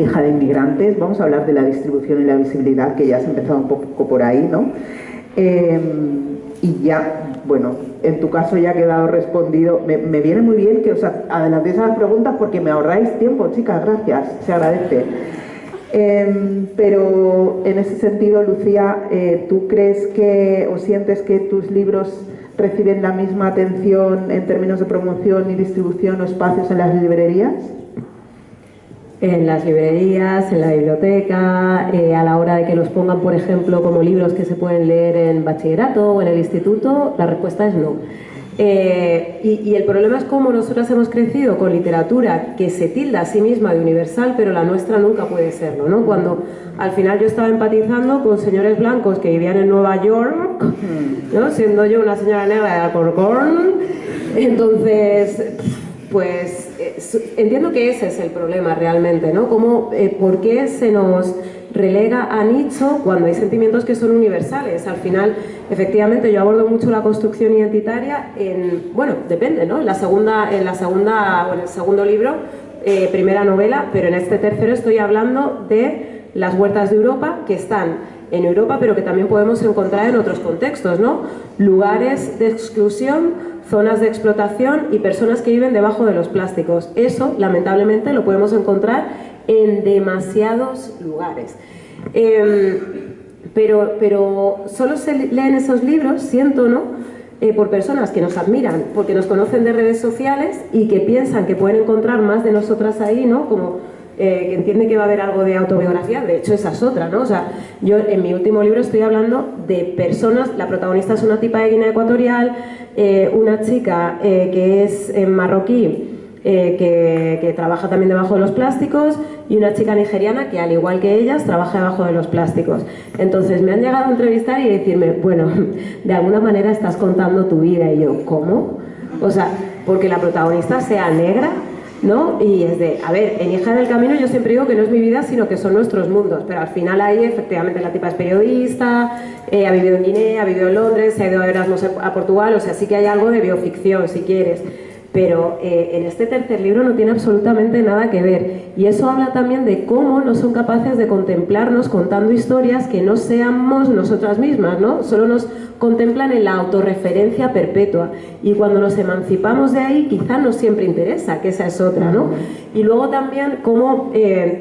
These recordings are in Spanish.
hija de inmigrantes. Vamos a hablar de la distribución y la visibilidad, que ya has empezado un poco por ahí, ¿no? Y ya, bueno, en tu caso ya ha quedado respondido. Me viene muy bien que os adelantéis a las preguntas porque me ahorráis tiempo, chicas, gracias, se agradece. Pero en ese sentido, Lucía, ¿tú crees que o sientes que tus libros reciben la misma atención en términos de promoción y distribución o espacios en las librerías? En las librerías, en la biblioteca, a la hora de que los pongan, por ejemplo, como libros que se pueden leer en bachillerato o en el instituto, la respuesta es no. Y el problema es cómo nosotras hemos crecido con literatura que se tilda a sí misma de universal, pero la nuestra nunca puede serlo, ¿no? Cuando al final yo estaba empatizando con señores blancos que vivían en Nueva York, ¿no? Siendo yo una señora negra de Alcorcón, entonces, pues entiendo que ese es el problema realmente, ¿no? ¿Por qué se nos relega a nicho cuando hay sentimientos que son universales? Al final, efectivamente, yo abordo mucho la construcción identitaria bueno, depende, ¿no? En el segundo libro, primera novela, pero en este tercero estoy hablando de las huertas de Europa, que están en Europa, pero que también podemos encontrar en otros contextos, ¿no? Lugares de exclusión, zonas de explotación y personas que viven debajo de los plásticos. Eso, lamentablemente, lo podemos encontrar en demasiados lugares. Pero solo se leen esos libros, siento, ¿no? Por personas que nos admiran, porque nos conocen de redes sociales y que piensan que pueden encontrar más de nosotras ahí, ¿no? Como que entienden que va a haber algo de autobiografía. De hecho, esa es otra, ¿no? O sea, yo en mi último libro estoy hablando de personas. La protagonista es una tipa de Guinea Ecuatorial, una chica que es marroquí, que trabaja también debajo de los plásticos, y una chica nigeriana que, al igual que ellas, trabaja debajo de los plásticos. Entonces me han llegado a entrevistar y decirme, bueno, de alguna manera estás contando tu vida. Y yo, ¿cómo? O sea, porque la protagonista sea negra, ¿no? Y es de, a ver, en Hija del Camino yo siempre digo que no es mi vida, sino que son nuestros mundos, pero al final ahí efectivamente la tipa es periodista, ha vivido en Guinea, ha vivido en Londres, se ha ido a Erasmus a Portugal, o sea, sí que hay algo de bioficción, si quieres. Pero en este tercer libro no tiene absolutamente nada que ver, y eso habla también de cómo no son capaces de contemplarnos contando historias que no seamos nosotras mismas, ¿no? Solo nos contemplan en la autorreferencia perpetua, y cuando nos emancipamos de ahí quizá no siempre interesa, que esa es otra, ¿no? Y luego también cómo,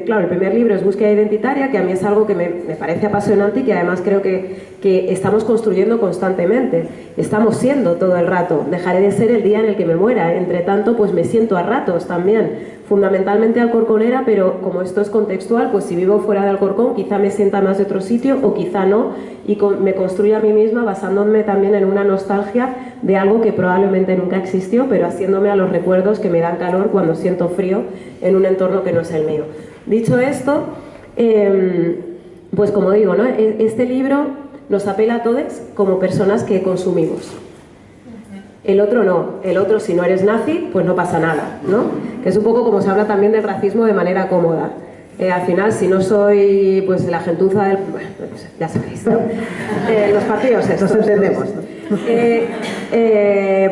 claro, el primer libro es Búsqueda Identitaria, que a mí es algo que me parece apasionante y que además creo que estamos construyendo constantemente, estamos siendo todo el rato. Dejaré de ser el día en el que me muera, entre tanto pues me siento a ratos también, fundamentalmente alcorconera, pero como esto es contextual, pues si vivo fuera de Alcorcón quizá me sienta más de otro sitio o quizá no, y me construyo a mí misma basándome también en una nostalgia de algo que probablemente nunca existió, pero haciéndome a los recuerdos que me dan calor cuando siento frío en un entorno que no es el mío. Dicho esto, pues como digo, ¿no? Este libro nos apela a todos como personas que consumimos. El otro no, el otro, si no eres nazi, pues no pasa nada, ¿no? Que es un poco como se habla también del racismo de manera cómoda. Al final, si no soy pues la gentuza del... Bueno, ya sabéis, ¿no? Los partidos estos. Nos entendemos.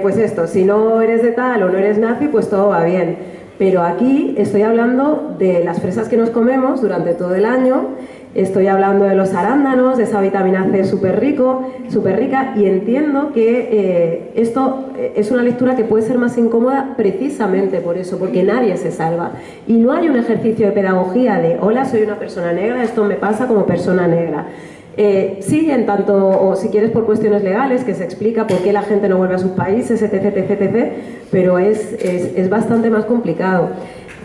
Pues esto, si no eres de tal o no eres nazi, pues todo va bien. Pero aquí estoy hablando de las fresas que nos comemos durante todo el año, estoy hablando de los arándanos, de esa vitamina C súper rica, y entiendo que esto es una lectura que puede ser más incómoda precisamente por eso, porque nadie se salva. Y no hay un ejercicio de pedagogía de, hola, soy una persona negra, esto me pasa como persona negra. Sí, en tanto, o si quieres por cuestiones legales, que se explica por qué la gente no vuelve a sus países, etc, pero es bastante más complicado.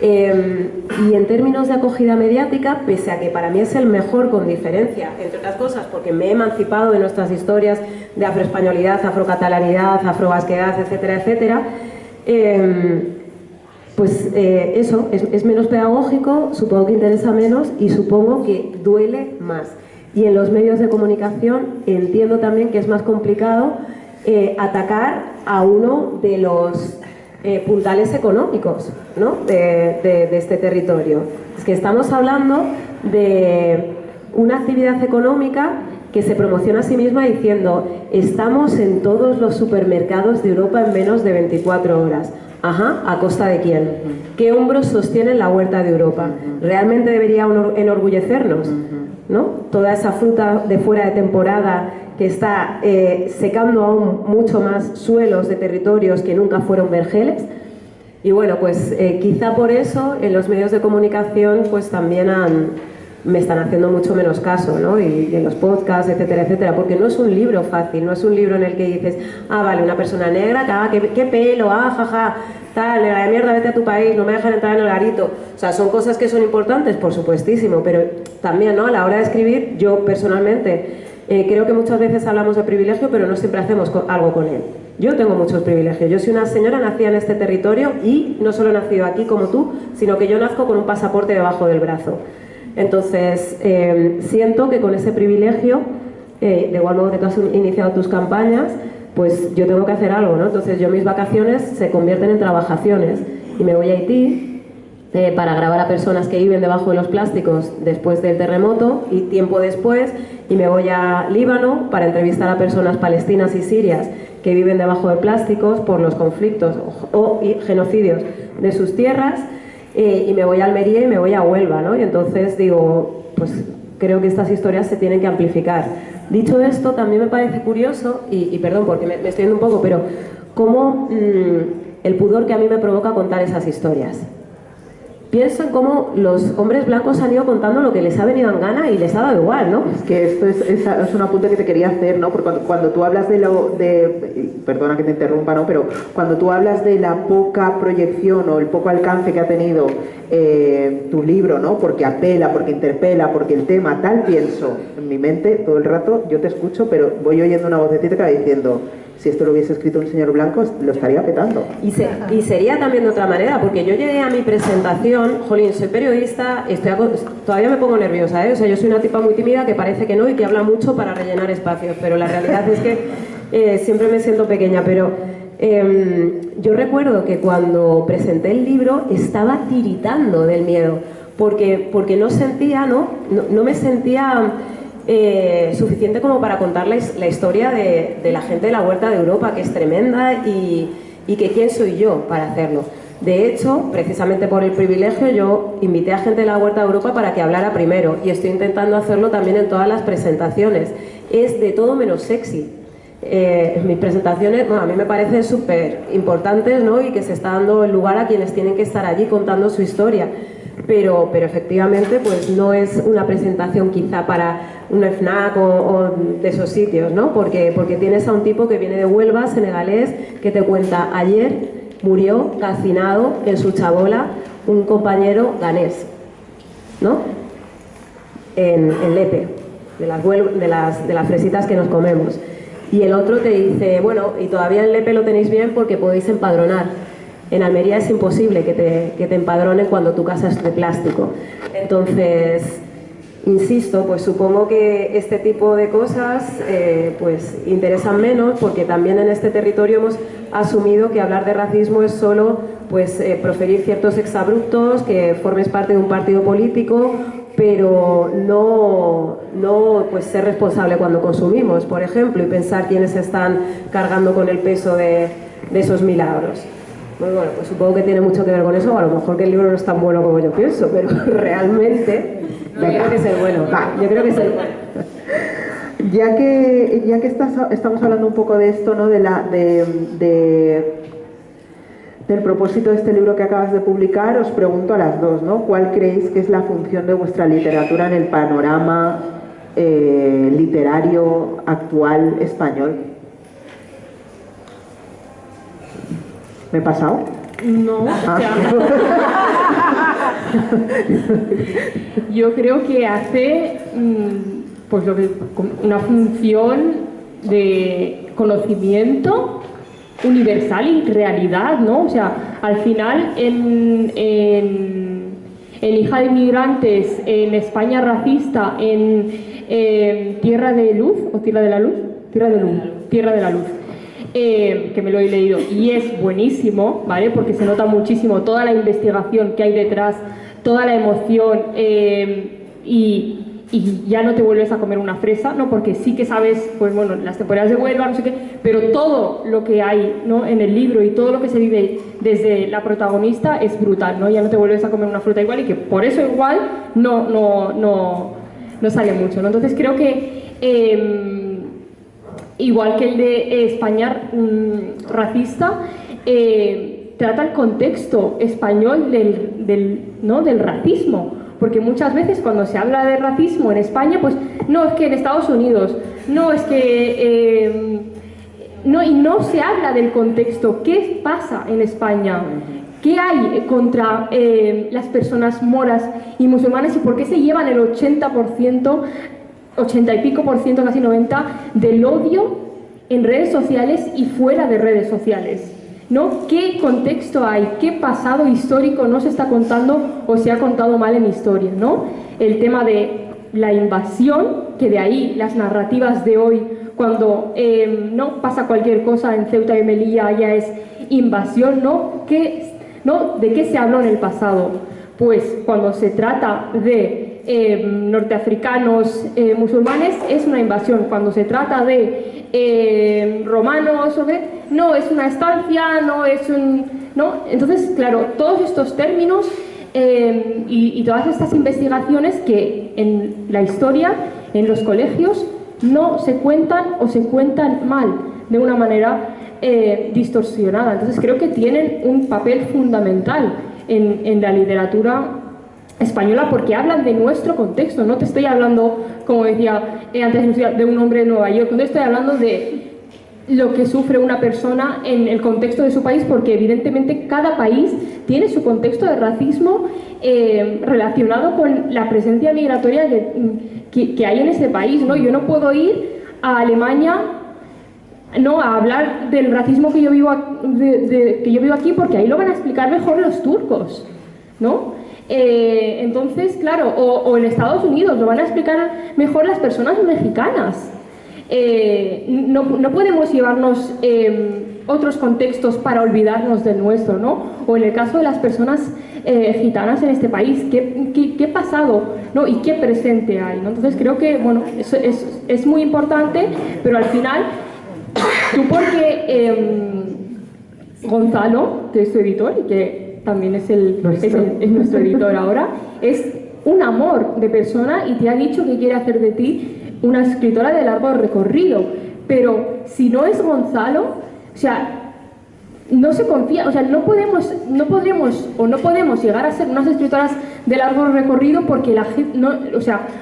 Y en términos de acogida mediática, pese a que para mí es el mejor con diferencia, entre otras cosas porque me he emancipado de nuestras historias de afroespañolidad, afrocatalanidad, afrovasquedad, etcétera, pues eso, es menos pedagógico, supongo que interesa menos y supongo que duele más. Y en los medios de comunicación entiendo también que es más complicado atacar a uno de los puntales económicos, ¿no? de este territorio. Es que estamos hablando de una actividad económica que se promociona a sí misma diciendo estamos en todos los supermercados de Europa en menos de 24 horas. Ajá, ¿a costa de quién? ¿Qué hombros sostienen la huerta de Europa? ¿Realmente debería enorgullecernos? ¿No? Toda esa fruta de fuera de temporada que está secando aún mucho más suelos de territorios que nunca fueron vergeles. Y bueno, pues quizá por eso en los medios de comunicación pues también me están haciendo mucho menos caso, ¿no? Y en los podcasts, etcétera, etcétera, porque no es un libro fácil, no es un libro en el que dices, vale, una persona negra, qué pelo, jaja, tal, negra de mierda, vete a tu país, no me dejan entrar en el garito. O sea, son cosas que son importantes, por supuestísimo, pero también, ¿no? A la hora de escribir, yo personalmente creo que muchas veces hablamos de privilegio, pero no siempre hacemos algo con él. Yo tengo muchos privilegios. Yo soy una señora nacida en este territorio y no solo he nacido aquí como tú, sino que yo nazco con un pasaporte debajo del brazo. Entonces, siento que con ese privilegio, de igual modo que tú has iniciado tus campañas, pues yo tengo que hacer algo, ¿no? Entonces, yo mis vacaciones se convierten en trabajaciones y me voy a Haití para grabar a personas que viven debajo de los plásticos después del terremoto y tiempo después, y me voy a Líbano para entrevistar a personas palestinas y sirias que viven debajo de plásticos por los conflictos o genocidios de sus tierras, y me voy a Almería y me voy a Huelva, ¿no? Y entonces digo, pues creo que estas historias se tienen que amplificar. Dicho esto, también me parece curioso, y perdón porque me estoy yendo un poco, pero cómo el pudor que a mí me provoca contar esas historias. Pienso en cómo los hombres blancos han ido contando lo que les ha venido en gana y les ha dado igual, ¿no? Es que esto es un apunte que te quería hacer, ¿no? Porque cuando tú hablas perdona que te interrumpa, ¿no? Pero cuando tú hablas de la poca proyección o el poco alcance que ha tenido tu libro, ¿no? Porque apela, porque interpela, porque el tema tal, pienso en mi mente todo el rato, yo te escucho, pero voy oyendo una vocecita que va diciendo, si esto lo hubiese escrito un señor blanco, lo estaría petando. Y sería también de otra manera, porque yo llegué a mi presentación, jolín, soy periodista, todavía me pongo nerviosa, ¿eh? O sea, yo soy una tipa muy tímida que parece que no y que habla mucho para rellenar espacios, pero la realidad es que siempre me siento pequeña, pero yo recuerdo que cuando presenté el libro estaba tiritando del miedo, porque no sentía, no me sentía suficiente como para contarles la historia de la gente de la Huerta de Europa, que es tremenda, y que quién soy yo para hacerlo. De hecho, precisamente por el privilegio, yo invité a gente de la Huerta de Europa para que hablara primero, y estoy intentando hacerlo también en todas las presentaciones. Es de todo menos sexy. Mis presentaciones, bueno, a mí me parecen súper importantes, ¿no? Y que se está dando el lugar a quienes tienen que estar allí contando su historia. Pero efectivamente pues no es una presentación quizá para un FNAC o de esos sitios, ¿no? Porque tienes a un tipo que viene de Huelva, senegalés, que te cuenta, ayer murió calcinado en su chabola un compañero ganés, ¿no? En Lepe, de las fresitas que nos comemos. Y el otro te dice, bueno, y todavía en Lepe lo tenéis bien porque podéis empadronar. En Almería es imposible que te empadronen cuando tu casa es de plástico. Entonces, insisto, pues supongo que este tipo de cosas pues interesan menos, porque también en este territorio hemos asumido que hablar de racismo es solo pues proferir ciertos exabruptos, que formes parte de un partido político, pero no pues ser responsable cuando consumimos, por ejemplo, y pensar quiénes están cargando con el peso de esos milagros. Bueno, pues supongo que tiene mucho que ver con eso, o a lo mejor que el libro no es tan bueno como yo pienso, pero realmente yo creo que es el bueno. Yo creo que es el bueno. Ya que estamos hablando un poco de esto, ¿no? Del propósito de este libro que acabas de publicar, os pregunto a las dos, ¿no? ¿Cuál creéis que es la función de vuestra literatura en el panorama literario actual español? ¿Me he pasado? No, o sea, yo creo que hace pues una función de conocimiento universal y realidad, ¿no? O sea, al final en Hija de Inmigrantes, en España racista, en Tierra de Luz, o Tierra de la Luz, Tierra de la Luz. Que me lo he leído y es buenísimo, ¿vale? Porque se nota muchísimo toda la investigación que hay detrás, toda la emoción y y ya no te vuelves a comer una fresa, ¿no? Porque sí que sabes, pues bueno, las temporadas de Huelva, no sé qué, pero todo lo que hay, ¿no?, en el libro y todo lo que se vive desde la protagonista es brutal, ¿no? Ya no te vuelves a comer una fruta igual y que por eso igual no sale mucho, ¿no? Entonces creo que igual que el de España racista, trata el contexto español del racismo, porque muchas veces cuando se habla de racismo en España, pues no, es que en Estados Unidos, no, es que no se habla del contexto, qué pasa en España, qué hay contra las personas moras y musulmanes y por qué se llevan el 80%, 80 y pico por ciento, casi 90%, del odio en redes sociales y fuera de redes sociales, ¿no? ¿Qué contexto hay? ¿Qué pasado histórico no se está contando o se ha contado mal en historia, ¿no? El tema de la invasión, que de ahí las narrativas de hoy, cuando no pasa cualquier cosa en Ceuta y Melilla ya es invasión, ¿no? ¿De qué se habló en el pasado? Pues cuando se trata de norteafricanos musulmanes es una invasión, cuando se trata de romanos no es una estancia, no es un... ¿no? Entonces, claro, todos estos términos y todas estas investigaciones que en la historia, en los colegios, no se cuentan o se cuentan mal, de una manera distorsionada. Entonces creo que tienen un papel fundamental en la literatura española porque hablan de nuestro contexto. No te estoy hablando, como decía antes Lucía, de un hombre de Nueva York, no te estoy hablando de lo que sufre una persona en el contexto de su país, porque evidentemente cada país tiene su contexto de racismo relacionado con la presencia migratoria que hay en ese país, ¿no? Yo no puedo ir a Alemania, ¿no?, a hablar del racismo que yo vivo aquí, porque ahí lo van a explicar mejor los turcos, ¿no? Entonces, claro, o en Estados Unidos lo van a explicar mejor las personas mexicanas. No podemos llevarnos otros contextos para olvidarnos del nuestro, ¿no? O en el caso de las personas gitanas en este país, ¿qué pasado, ¿no?, y qué presente hay, ¿no? Entonces creo que, bueno, eso es muy importante, pero al final, tú porque Gonzalo, que es tu editor y que también es nuestro editor ahora, es un amor de persona y te ha dicho que quiere hacer de ti una escritora de largo recorrido, pero si no es Gonzalo, o sea, no se confía, o sea, no podemos llegar a ser unas escritoras de largo recorrido porque la gente,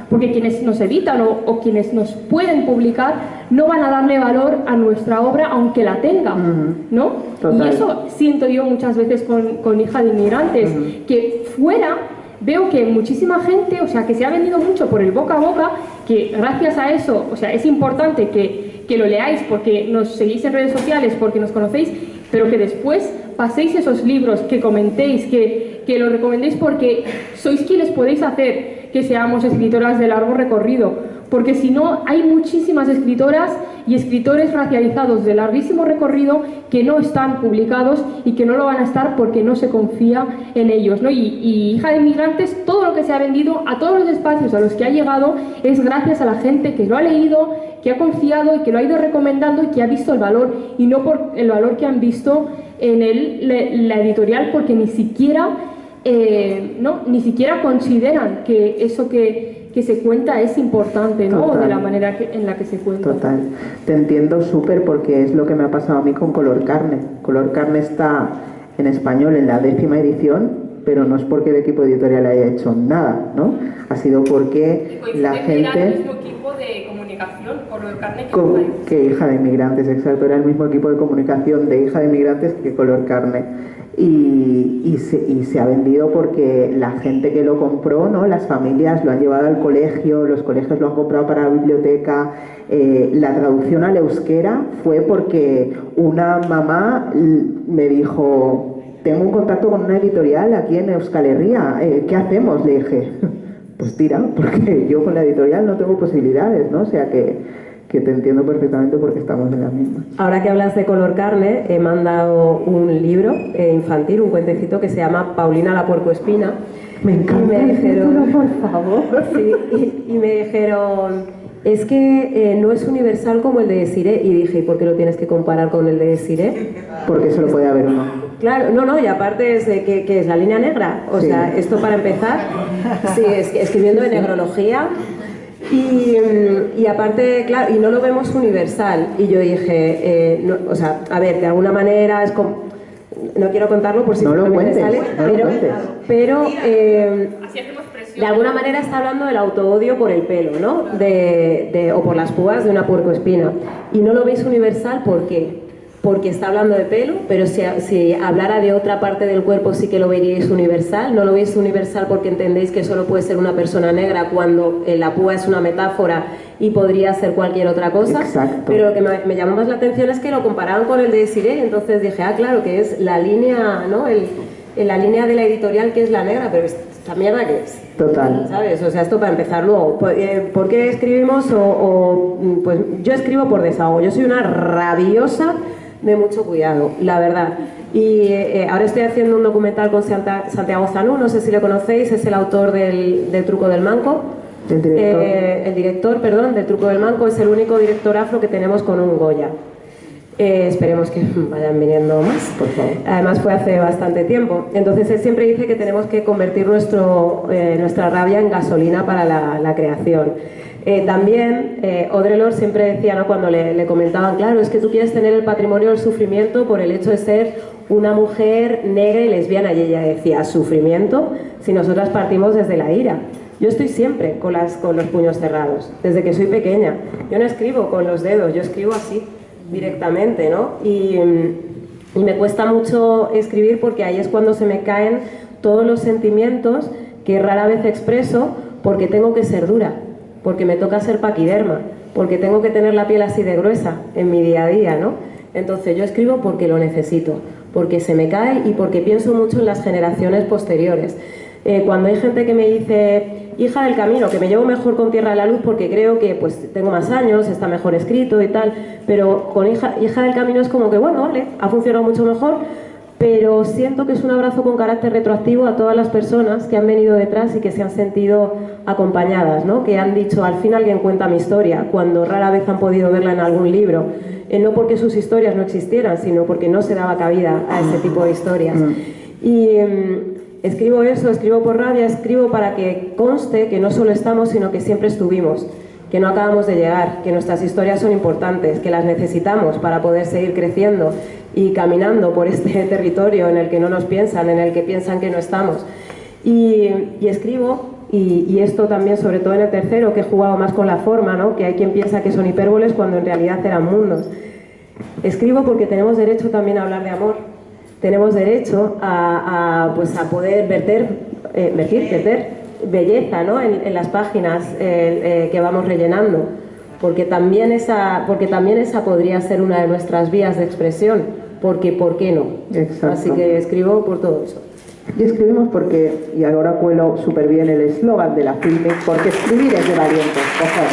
porque quienes nos editan o quienes nos pueden publicar no van a darle valor a nuestra obra aunque la tengan, ¿no? Total. Y eso siento yo muchas veces con Hija de Inmigrantes, que fuera veo que muchísima gente, o sea, que se ha vendido mucho por el boca a boca, que gracias a eso, o sea, es importante que lo leáis porque nos seguís en redes sociales, porque nos conocéis, pero que después paséis esos libros, que comentéis, que lo recomendéis porque sois quienes podéis hacer que seamos escritoras de largo recorrido. Porque si no, hay muchísimas escritoras y escritores racializados de larguísimo recorrido que no están publicados y que no lo van a estar porque no se confía en ellos, ¿no? Y Hija de Inmigrantes, todo lo que se ha vendido a todos los espacios a los que ha llegado es gracias a la gente que lo ha leído, que ha confiado y que lo ha ido recomendando y que ha visto el valor, y no por el valor que han visto en la editorial, porque ni siquiera consideran que eso que se cuenta es importante, ¿no? Total. De la manera en la que se cuenta. Total. Te entiendo súper porque es lo que me ha pasado a mí con Color Carne. Color Carne está en español en la 10ª edición, pero no es porque el equipo editorial haya hecho nada, ¿no? Ha sido porque la gente... Era el mismo equipo de comunicación, Color Carne, que Hija de Inmigrantes, exacto. Era el mismo equipo de comunicación de Hija de Inmigrantes que Color Carne. Y se ha vendido porque la gente que lo compró, ¿no?, las familias lo han llevado al colegio, los colegios lo han comprado para la biblioteca. La traducción al euskera fue porque una mamá me dijo: tengo un contacto con una editorial aquí en Euskal Herria, ¿qué hacemos? Le dije, pues tira, porque yo con la editorial no tengo posibilidades, ¿no? O sea que te entiendo perfectamente porque estamos en la misma. Ahora que hablas de Color Carne, he mandado un libro infantil, un cuentecito que se llama Paulina la puercoespina, Me encanta. Y me dijeron, por favor. sí, y me dijeron, es que no es universal como el de Desiré. Y dije, ¿y por qué lo tienes que comparar con el de Desiré? Porque solo puede haber uno. Claro, no, y aparte es de que es la línea negra. O sea, esto para empezar, sí, escribiendo de negrología. Y aparte, claro, y no lo vemos universal. Y yo dije, no, o sea, a ver, de alguna manera es como... No quiero contarlo por si no lo cuentes, sale, pero de alguna manera está hablando del autoodio por el pelo, ¿no? O por las púas de una puercoespina. Y no lo veis universal, ¿por qué? Porque está hablando de pelo, pero si hablara de otra parte del cuerpo sí que lo veríais universal. No lo veis universal porque entendéis que solo puede ser una persona negra cuando la púa es una metáfora y podría ser cualquier otra cosa. Exacto. Pero lo que me llamó más la atención es que lo comparaban con el de Desiré, y entonces dije, ah, claro, que es la línea, ¿no? La línea de la editorial que es la negra, pero ¿esta mierda qué es? Total. ¿Sabes? O sea, esto para empezar luego. ¿Por qué escribimos? Pues yo escribo por desahogo. Yo soy una rabiosa de mucho cuidado, la verdad. Y ahora estoy haciendo un documental con Santiago Zanú, no sé si le conocéis, es el autor del Truco del Manco. El director, perdón, del Truco del Manco, es el único director afro que tenemos con un Goya. Esperemos que vayan viniendo más, por favor. Además fue hace bastante tiempo. Entonces él siempre dice que tenemos que convertir nuestra rabia en gasolina para la creación. También Audre Lorde siempre decía, ¿no?, cuando le comentaban, claro, es que tú quieres tener el patrimonio del sufrimiento por el hecho de ser una mujer negra y lesbiana, y ella decía, ¿sufrimiento? Si nosotras partimos desde la ira. Yo estoy siempre con los puños cerrados, desde que soy pequeña. Yo no escribo con los dedos, yo escribo así, directamente, ¿no? Y me cuesta mucho escribir porque ahí es cuando se me caen todos los sentimientos que rara vez expreso, porque tengo que ser dura, porque me toca ser paquiderma, porque tengo que tener la piel así de gruesa en mi día a día, ¿no? Entonces yo escribo porque lo necesito, porque se me cae y porque pienso mucho en las generaciones posteriores. Cuando hay gente que me dice, hija del camino, que me llevo mejor con Tierra de la Luz porque creo que pues tengo más años, está mejor escrito y tal, pero con hija del camino es como que, bueno, vale, ha funcionado mucho mejor, pero siento que es un abrazo con carácter retroactivo a todas las personas que han venido detrás y que se han sentido acompañadas, ¿no? Que han dicho, al fin alguien cuenta mi historia, cuando rara vez han podido verla en algún libro, no porque sus historias no existieran, sino porque no se daba cabida a ese tipo de historias. Y escribo eso, escribo por rabia, escribo para que conste que no solo estamos, sino que siempre estuvimos, que no acabamos de llegar, que nuestras historias son importantes, que las necesitamos para poder seguir creciendo y caminando por este territorio en el que no nos piensan, en el que piensan que no estamos. Y escribo, y esto también, sobre todo en el tercero, que he jugado más con la forma, ¿no?, que hay quien piensa que son hipérboles cuando en realidad eran mundos. Escribo porque tenemos derecho también a hablar de amor. Tenemos derecho a poder verter belleza, ¿no?, en las páginas que vamos rellenando, porque también esa podría ser una de nuestras vías de expresión, porque ¿por qué no? Exacto. Así que escribo por todo eso. Y escribimos porque, y ahora cuelo súper bien el eslogan de la Filmic, porque escribir es de valientes, por favor.